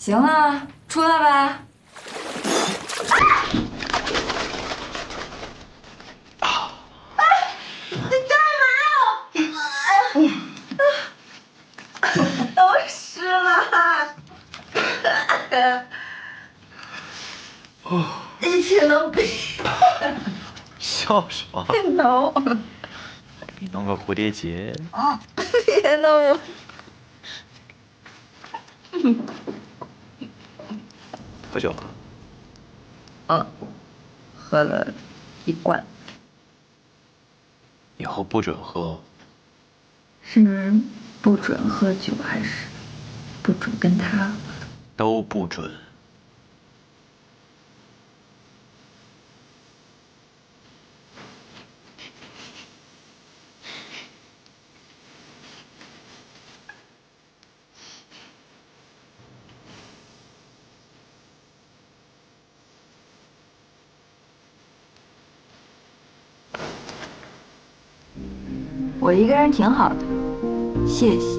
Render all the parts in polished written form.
行了，出来吧。你干嘛呀？都湿了。一起弄笔。笑什么？弄。给你弄个蝴蝶结。啊！别弄。喝酒了？喝了1罐。以后不准喝。是不准喝酒还是不准跟他？都不准。我一个人挺好的，谢谢。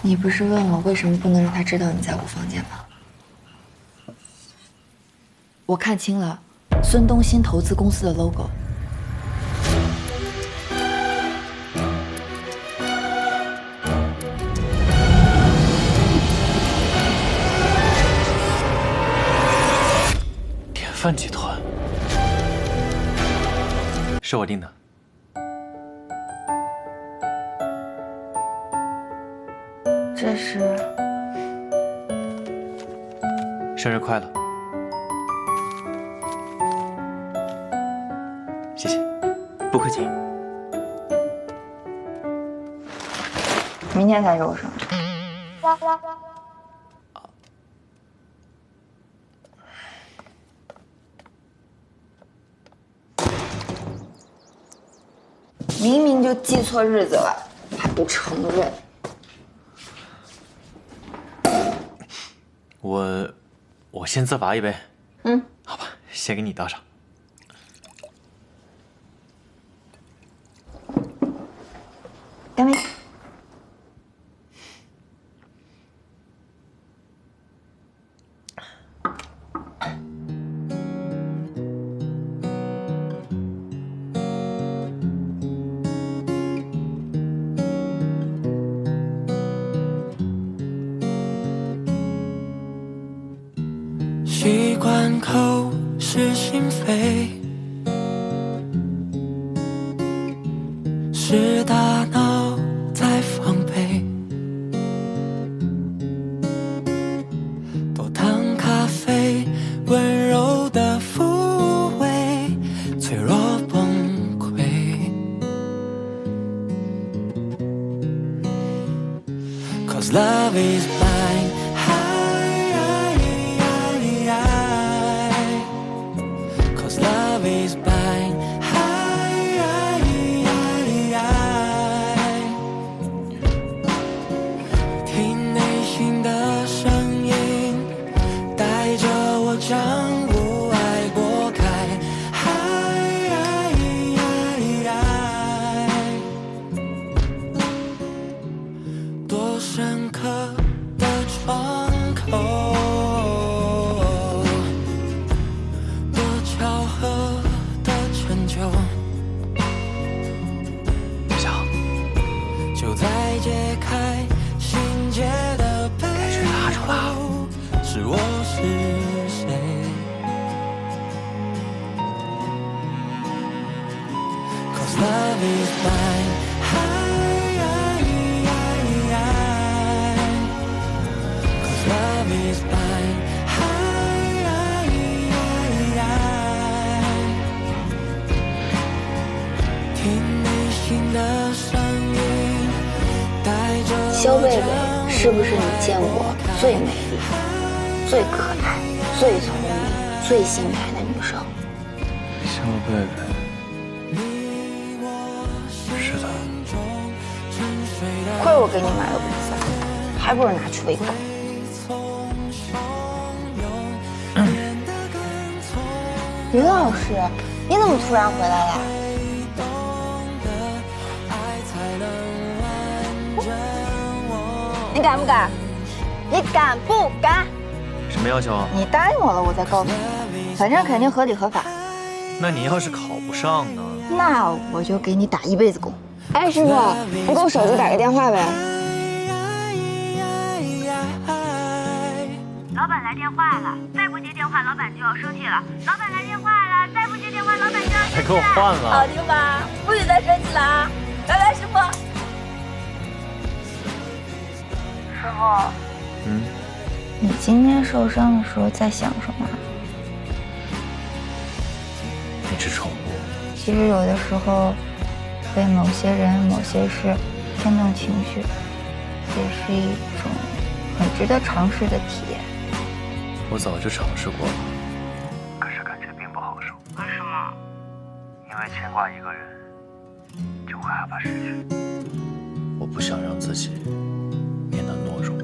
你不是问我为什么不能让他知道你在我房间吗？我看清了孙东新投资公司的 logo。典范集团是我定的。这是生日快乐！谢谢，不客气。明天才是我生日。明明就记错日子了，还不承认。我先自罚一杯。嗯，好吧，先给你倒上。干杯！习惯口是心非，是大脑在防备。多糖咖啡，温柔的抚慰，脆弱崩溃。Cause love is blind. Cause love is blind. 听内心的声音，带着我将无爱拨开。多深刻的窗口。就在解开心结的背后，是我是谁 ？Cause love is blind. Cause love is blind. 听内心的声音，带着肖贝贝是不是你见过最美丽、最可爱、最聪明、最心态的女生？肖贝贝，是的。亏我给你买了午饭，还不如拿去喂狗。林老师，你怎么突然回来了？你敢不敢？你敢不敢？什么要求啊？你答应我了，我再告诉你。反正肯定合理合法。那你要是考不上呢？那我就给你打一辈子工。哎，师傅，不够手就打个电话呗。老板来电话了，再不接电话，老板就要生气了。老板来电话了，再不接电话，老板就要生气了。还给我换了。好听吧？不许再生气了啊！来来，师傅。师傅，你今天受伤的时候在想什么？那只宠物。其实有的时候，被某些人、某些事牵动情绪，也是一种很值得尝试的体验。我早就尝试过了，可是感觉并不好受。为什么？因为牵挂一个人，就会害怕失去。我不想让自己变得懦弱。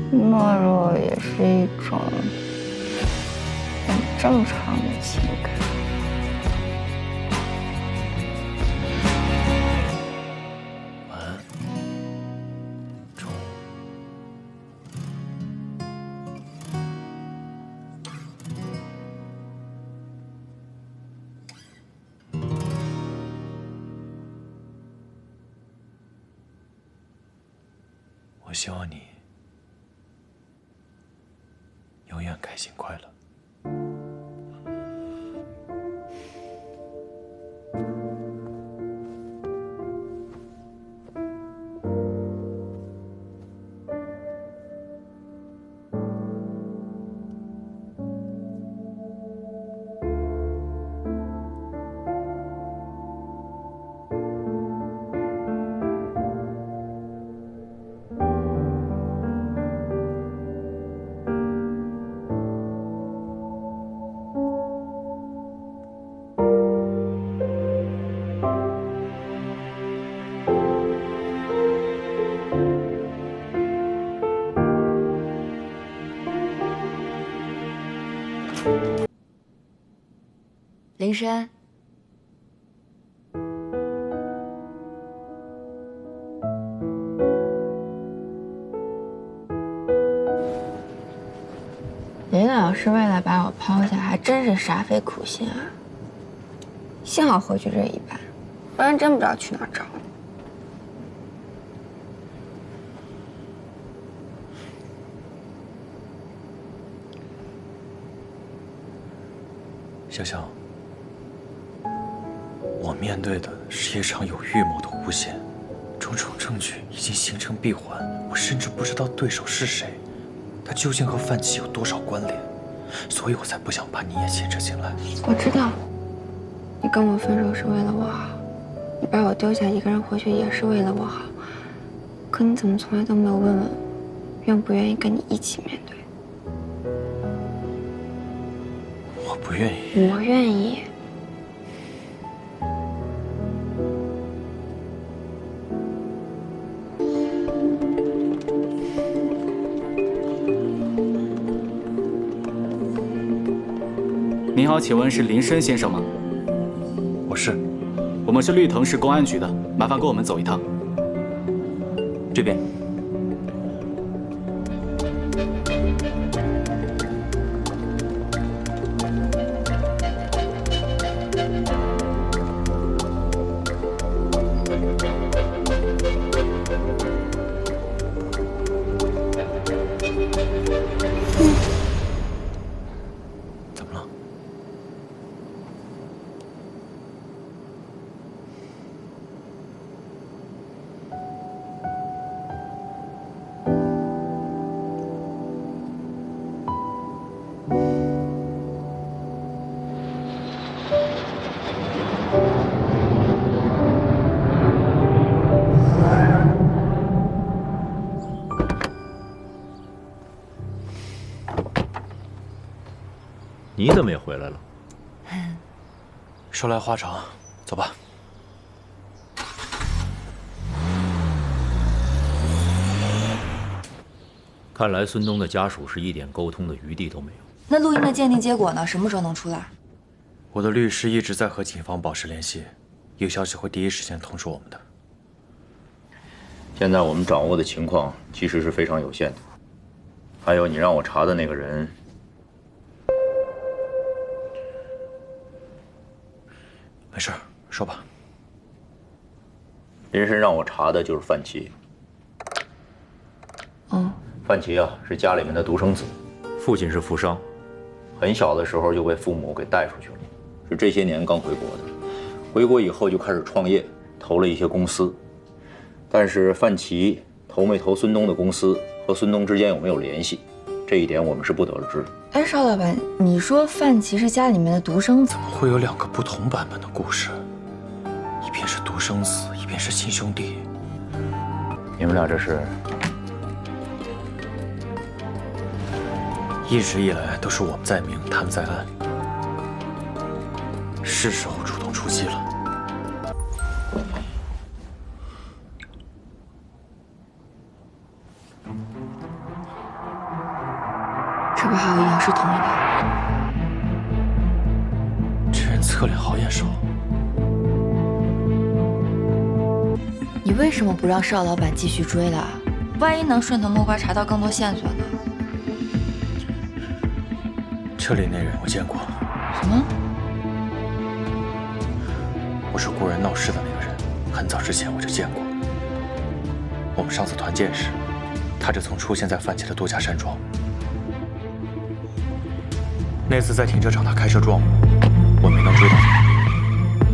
懦弱也是一种很正常的情感。晚安，宠物。我希望你永远开心快乐。林深，林老师为了把我抛下，还真是煞费苦心啊！幸好回去这一班，不然真不知道去哪儿找你。潇潇，我面对的是一场有预谋的诬陷，种种证据已经形成闭环，我甚至不知道对手是谁，他究竟和范琪有多少关联，所以我才不想把你也牵扯进来。我知道，你跟我分手是为了我好，你把我丢下一个人回去也是为了我好，可你怎么从来都没有问问我，愿不愿意跟你一起面对？我不愿意。我愿意。您好，请问是林深先生吗？我是。我们是绿藤市公安局的，麻烦跟我们走一趟。这边。怎么了？你怎么也回来了？说来话长，走吧。看来孙东的家属是一点沟通的余地都没有。那录音的鉴定结果呢？什么时候能出来？我的律师一直在和警方保持联系，有消息会第一时间通知我们的。现在我们掌握的情况其实是非常有限的。还有你让我查的那个人，没事，说吧。林深让我查的就是范琪。范琪啊，是家里面的独生子，父亲是富商，很小的时候就被父母给带出去了，是这些年刚回国的。回国以后就开始创业，投了一些公司。但是范琪投没投孙东的公司，和孙东之间有没有联系，这一点我们是不得而知。哎，邵老板，你说范琪是家里面的独生子，怎么会有2个不同版本的故事？一边是独生子，一边是亲兄弟。你们俩这是？一直以来都是我们在明，他们在暗，是时候主动出击了。这不还有影视同意吧？这人侧脸好眼熟。你为什么不让邵老板继续追了？万一能顺藤摸瓜查到更多线索呢？这里那人我见过。什么？我是雇人闹事的那个人，很早之前我就见过。我们上次团建时，他就曾出现在范琪的度假山庄。那次在停车场，他开车撞我没能追到他。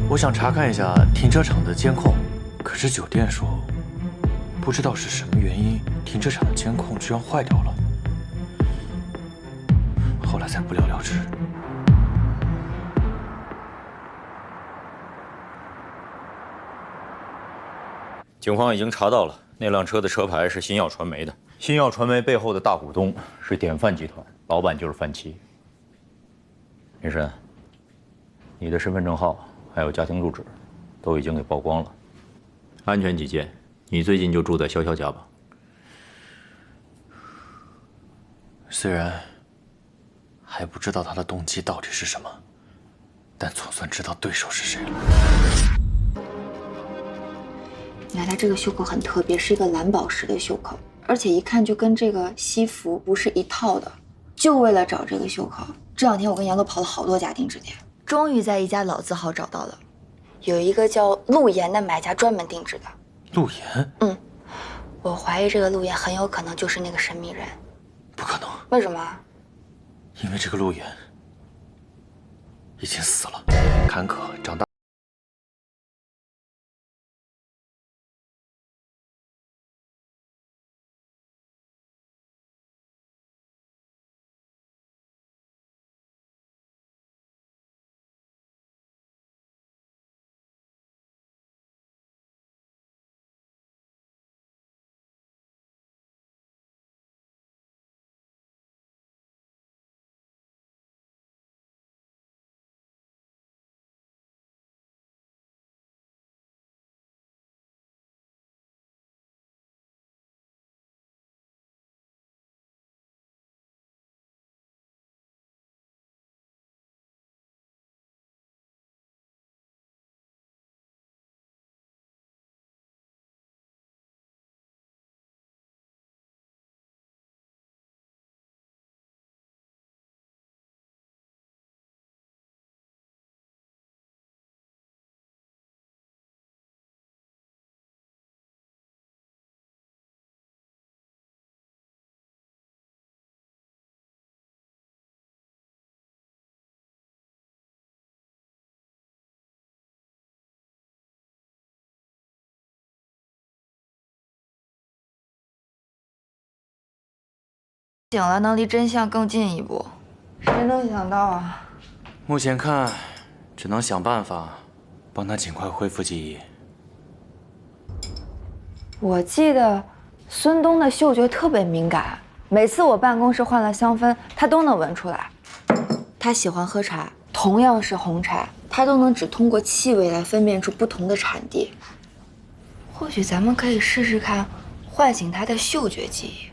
我想查看一下停车场的监控，可是酒店说，不知道是什么原因，停车场的监控居然坏掉了。后来才不了了之。警方已经查到了，那辆车的车牌是新耀传媒的。新耀传媒背后的大股东是典范集团，老板就是范琪。林深，你的身份证号还有家庭住址都已经给曝光了。安全起见，你最近就住在潇潇家吧。虽然还不知道他的动机到底是什么，但总算知道对手是谁了。你看它这个袖口很特别，是一个蓝宝石的袖口，而且一看就跟这个西服不是一套的。就为了找这个袖口，这2天我跟杨乐跑了好多家定制店，终于在一家老字号找到了。有一个叫陆岩的买家专门定制的。陆岩？我怀疑这个陆岩很有可能就是那个神秘人。不可能。为什么？因为这个陆岩已经死了，坎坷长大。醒了，能离真相更近一步。谁能想到啊？目前看，只能想办法帮他尽快恢复记忆。我记得孙东的嗅觉特别敏感，每次我办公室换了香氛，他都能闻出来。他喜欢喝茶，同样是红茶，他都能只通过气味来分辨出不同的产地。或许咱们可以试试看，唤醒他的嗅觉记忆。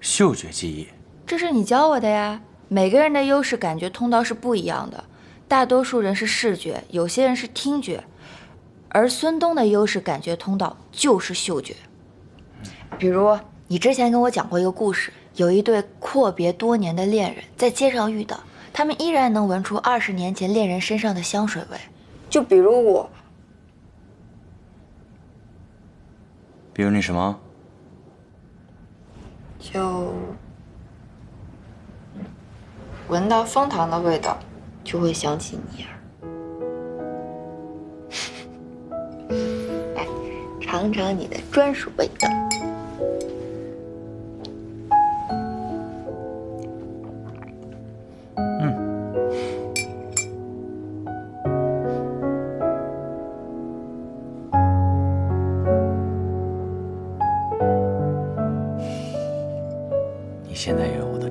嗅觉记忆，这是你教我的呀。每个人的优势感觉通道是不一样的，大多数人是视觉，有些人是听觉，而孙东的优势感觉通道就是嗅觉。比如你之前跟我讲过一个故事，有一对阔别多年的恋人在街上遇到，他们依然能闻出20年前恋人身上的香水味。就比如我，比如你什么？就闻到枫糖的味道，就会想起你儿。来，尝尝你的专属味道。